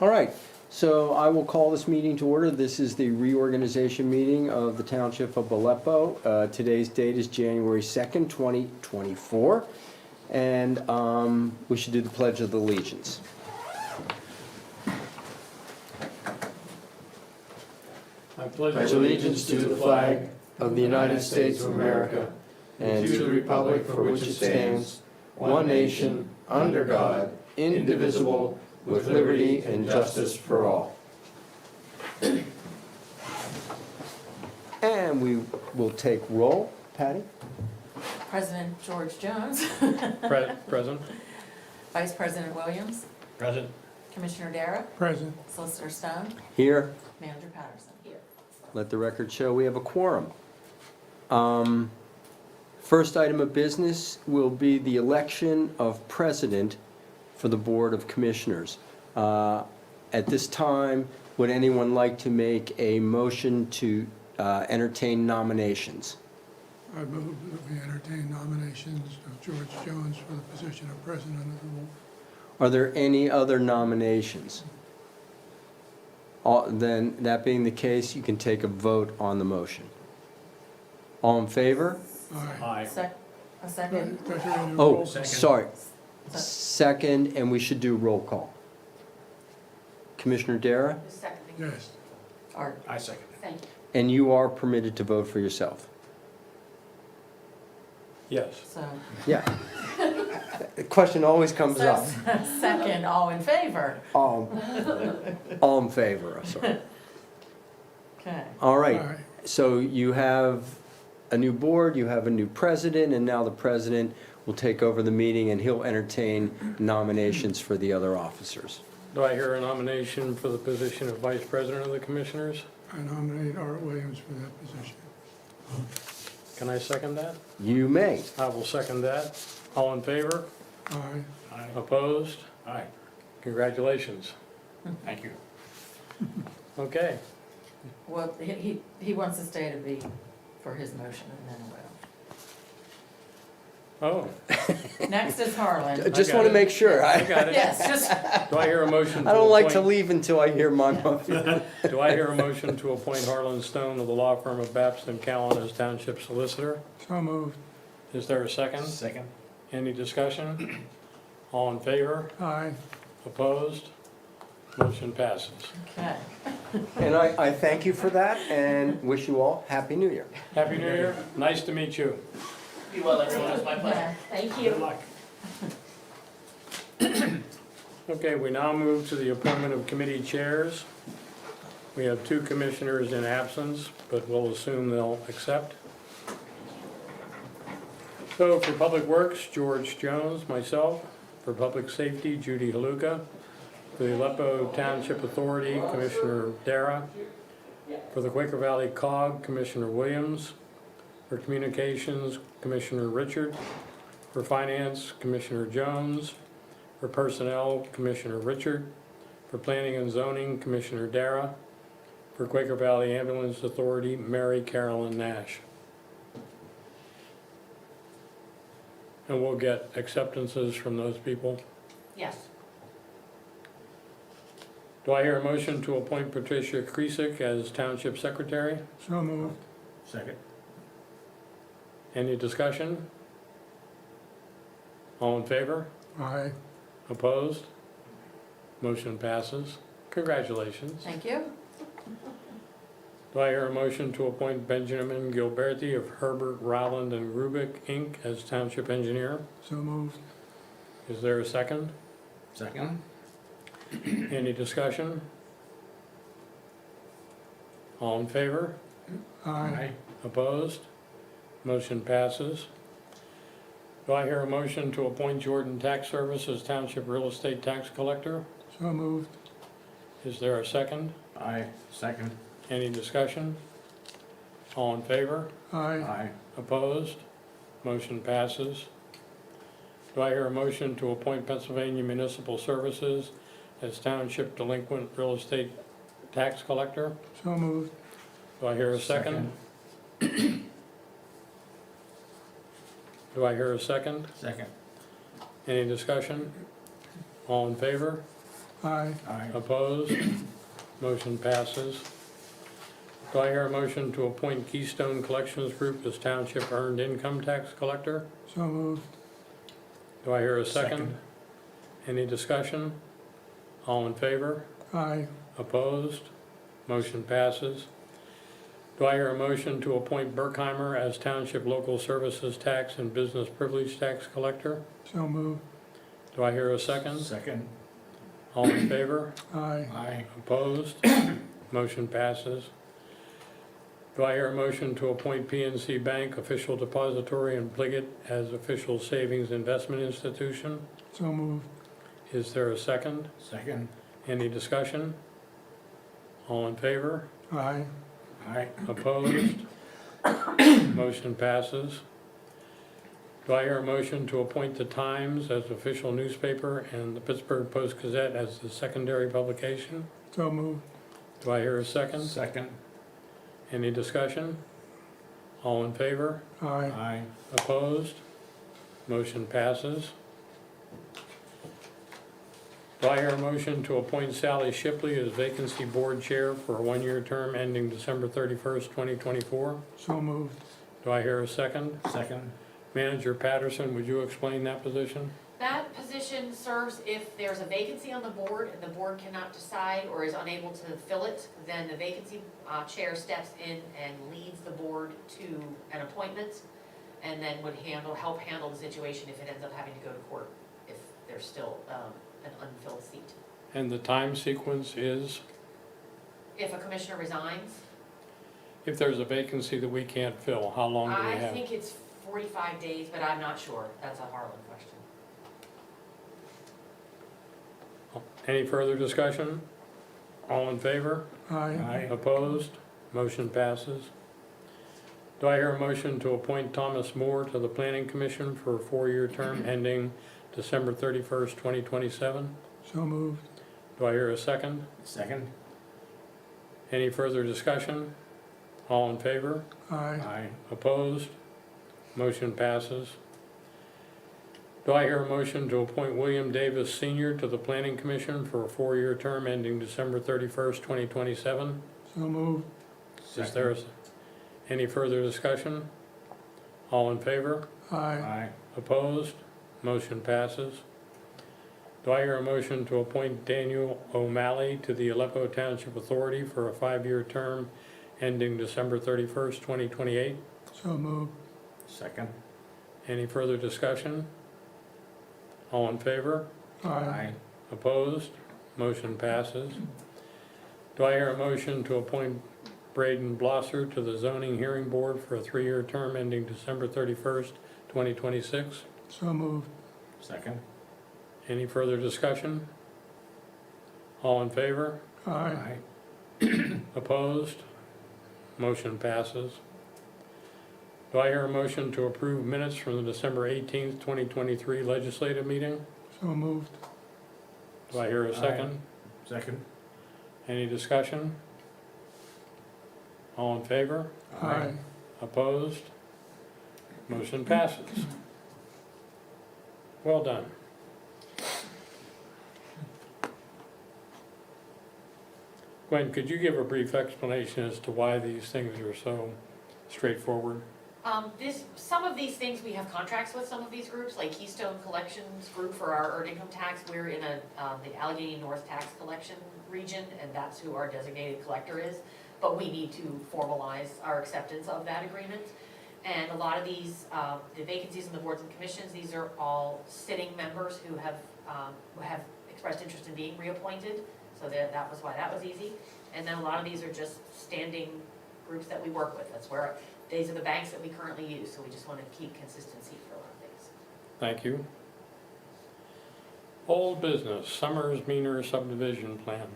All right, so I will call this meeting to order. This is the reorganization meeting of the Township of Aleppo. Today's date is January 2nd, 2024. And we should do the Pledge of Allegiance. I pledge allegiance to the flag of the United States of America and to the republic for which it stands, one nation, under God, indivisible, with liberty and justice for all. And we will take roll. Patty? President George Jones. Present. Vice President Williams. Present. Commissioner Dara. Present. Solicitor Stone. Here. Manager Patterson. Here. Let the record show we have a quorum. First item of business will be the election of president for the Board of Commissioners. At this time, would anyone like to make a motion to entertain nominations? I move that we entertain nominations of George Jones for the position of president of the board. Are there any other nominations? Then, that being the case, you can take a vote on the motion. All in favor? Aye. A second? Does your annual Oh, roll- sorry. Second, and we should do roll call. Commissioner Dara, Yes. Art. I second. Thank you. and you are permitted to vote for yourself. Yes. So, Yeah. The question always comes up. second, all in favor? All in favor, sorry. Okay. All right, Aye. so you have a new board, you have a new president, and now the president will take over the meeting and he'll entertain nominations for the other officers. Do I hear a nomination for the position of Vice President of the Commissioners? I nominate Art Williams for that position. Can I second that? You may. I will second that. All in favor? Aye. Opposed? Aye. Congratulations. Thank you. Okay. Well, he wants to stay to be for his motion and then Oh, we'll. Next is Harlan. Just got want to it. make sure. I I got it. Yes, just, Do I hear a motion to I don't like to appoint- leave until I hear my motion. Do I hear a motion to appoint Harlan Stone of the law firm of Babson and Callan as Township Solicitor? So moved. Is there a second? Second. Any discussion? All in favor? Aye. Opposed? Motion passes. okay. And I thank you for that and wish you all Happy New Year. Happy New Year. Nice to meet you. Be well, everyone. It's my pleasure. Yeah, thank Good you. luck. Okay, we now move to the appointment of committee chairs. We have two commissioners in absence, but we'll assume they'll accept. So for Public Works, George Jones, myself. For Public Safety, Judy Haluka. For the Aleppo Township Authority, Commissioner Dara. For the Quaker Valley COG, Commissioner Williams. For Communications, Commissioner Richard. For Finance, Commissioner Jones. For Personnel, Commissioner Richard. For Planning and Zoning, Commissioner Dara. For Quaker Valley Ambulance Authority, Mary Carolyn Nash. And we'll get acceptances from those people. Yes. Do I hear a motion to appoint Patricia Kresik as Township Secretary? So moved. Second. Any discussion? All in favor? Aye. Opposed? Motion passes. Congratulations. Thank you. Do I hear a motion to appoint Benjamin Gilberti of Herbert, Rowland, and Rubik, Inc. as Township Engineer? So moved. Is there a second? Second. Any discussion? All in favor? Aye. Opposed? Motion passes. Do I hear a motion to appoint Jordan Tax Service as Township Real Estate Tax Collector? So moved. Is there a second? Aye. Second. Any discussion? All in favor? Aye. Aye. Opposed? Motion passes. Do I hear a motion to appoint Pennsylvania Municipal Services as Township Delinquent Real Estate Tax Collector? So moved. Do I hear a second? Do I hear a second? Second. Any discussion? All in favor? Aye. Aye. Opposed? Motion passes. Do I hear a motion to appoint Keystone Collections Group as Township Earned Income Tax Collector? So moved. Do I hear a second? Second. Any discussion? All in favor? Aye. Opposed? Motion passes. Do I hear a motion to appoint Berkheimer as Township Local Services Tax and Business Privilege Tax Collector? So moved. Do I hear a second? Second. All in favor? Aye. Aye. Opposed? Motion passes. Do I hear a motion to appoint PNC Bank Official Depository and Pliget as Official Savings Investment Institution? So moved. Is there a second? Second. Any discussion? All in favor? Aye. Aye. Opposed? Motion passes. Do I hear a motion to appoint the Times as official newspaper and the Pittsburgh Post-Gazette as the secondary publication? So moved. Do I hear a second? Second. Any discussion? All in favor? Aye. Aye. Opposed? Motion passes. Do I hear a motion to appoint Sally Shipley as vacancy board chair for a one-year term ending December 31st, 2024? So moved. Do I hear a second? Second. Manager Patterson, would you explain that position? That position serves if there's a vacancy on the board and the board cannot decide or is unable to fill it, then the vacancy chair steps in and leads the board to an appointment and then would help handle the situation if it ends up having to go to court, if there's still an unfilled seat. And the time sequence is, If a commissioner resigns, if there's a vacancy that we can't fill, how long do we I have? think it's 45 days, but I'm not sure. That's a Harlan question. Any further discussion? All in favor? Aye. Aye. Opposed? Motion passes. Do I hear a motion to appoint Thomas Moore to the Planning Commission for a four-year term ending December 31st, 2027? So moved. Do I hear a second? Second. Any further discussion? All in favor? Aye. Aye. Opposed? Motion passes. Do I hear a motion to appoint William Davis Sr. to the Planning Commission for a four-year term ending December 31st, 2027? So moved. Is there any further discussion? All in favor? Aye. Aye. Opposed? Motion passes. Do I hear a motion to appoint Daniel O'Malley to the Aleppo Township Authority for a five-year term ending December 31st, 2028? So moved. Second. Any further discussion? All in favor? Aye. Opposed? Motion passes. Do I hear a motion to appoint Braden Blosser to the Zoning Hearing Board for a three-year term ending December 31st, 2026? So moved. Second. Any further discussion? All in favor? Aye. Opposed? Motion passes. Do I hear a motion to approve minutes from the December 18th, 2023 legislative meeting? So moved. Do I hear a second? Aye. Second. Any discussion? All in favor? Aye. Opposed? Motion passes. Well done. Gwen, could you give a brief explanation as to why these things are so straightforward? Some of these things, we have contracts with some of these groups, like Keystone Collections Group for our earned income tax. We're in the Allegheny North Tax Collection region, and that's who our designated collector is. But we need to formalize our acceptance of that agreement. And a lot of these, the vacancies in the boards and commissions, these are all sitting members who have expressed interest in being reappointed. So that was why that was easy. And then a lot of these are just standing groups that we work with. That's where, these are the banks that we currently use, so we just want to keep consistency for a lot of things. Thank you. Old business, Summers Meaner subdivision plan.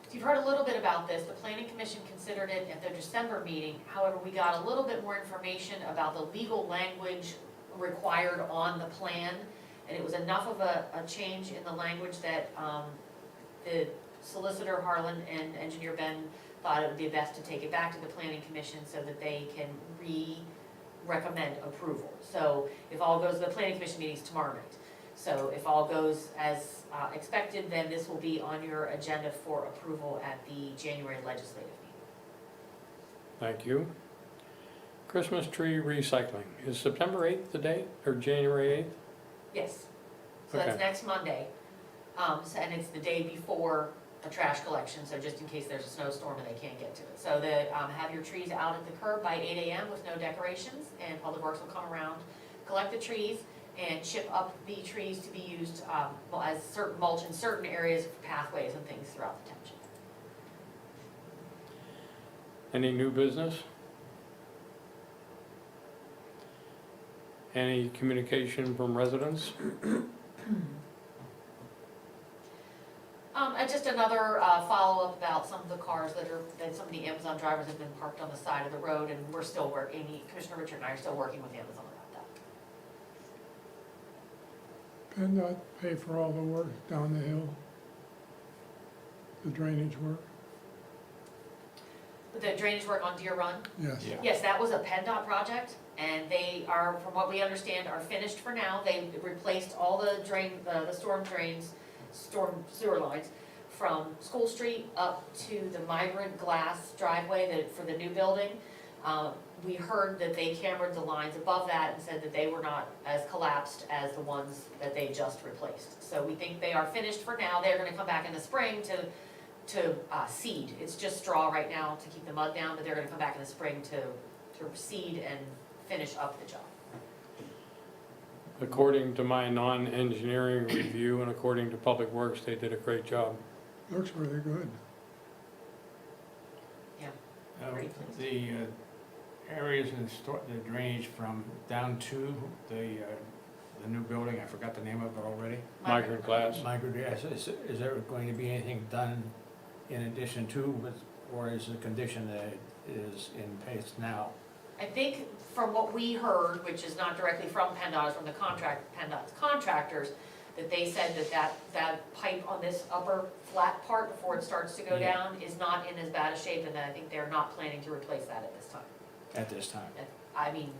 So you've heard a little bit about this. The Planning Commission considered it at their December meeting. However, we got a little bit more information about the legal language required on the plan. And it was enough of a change in the language that the solicitor Harlan and engineer Ben thought it would be best to take it back to the Planning Commission so that they can recommend approval. So if all goes, the Planning Commission meeting's tomorrow night. So if all goes as expected, then this will be on your agenda for approval at the January legislative meeting. Thank you. Christmas tree recycling. Is September 8th the date, or January 8th? Yes, so that's Okay. next Monday. And it's the day before a trash collection, so just in case there's a snowstorm and they can't get to it. So have your trees out at the curb by 8 AM with no decorations, and Public Works will come around, collect the trees, and chip up the trees to be used as certain mulch in certain areas for pathways and things throughout the township. Any new business? Any communication from residents? And just another follow-up about some of the cars that some of the Amazon drivers have been parked on the side of the road, and we're still working, Commissioner Richard and I are still working with Amazon about that. PennDOT pay for all the work down the hill? The drainage work? The drainage work on Deer Run, Yes. Yeah. yes, that was a PennDOT project, and they are, from what we understand, are finished for now. They replaced all the storm drains, storm sewer lines from School Street up to the migrant glass driveway for the new building. We heard that they cambered the lines above that and said that they were not as collapsed as the ones that they just replaced. So we think they are finished for now. They're gonna come back in the spring to seed. It's just straw right now to keep the mud down, but they're gonna come back in the spring to seed and finish up the job. According to my non-engineering review and according to Public Works, they did a great job. Looks really good. Very pleased. The areas in the drainage from down to the new building, I forgot the name of it already. Migrant glass. Migrant, yes, is there going to be anything done in addition to, or is the condition that it is in place now? I think from what we heard, which is not directly from PennDOT, it's from the PennDOT's contractors, that they said that pipe on this upper flat part before it starts to go Yeah. down is not in as bad a shape, and that I think they're not planning to replace that at this time. At this time? I mean,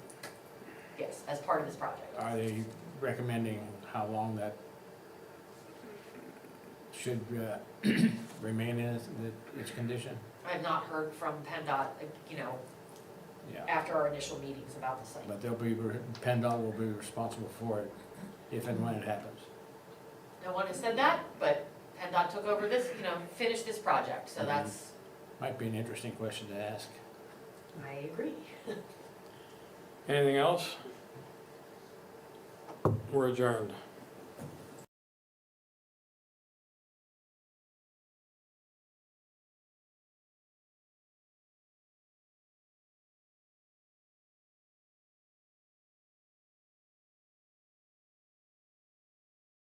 yes, as part of this project. Are they recommending how long that should remain in its condition? I have not heard from PennDOT, Yeah. after our initial meetings about the site. But PennDOT will be responsible for it if and when it happens. No one has said that, but PennDOT took over this, finished this project, so Mhm. that's, Might be an interesting question to ask. I agree. Anything else? We're adjourned.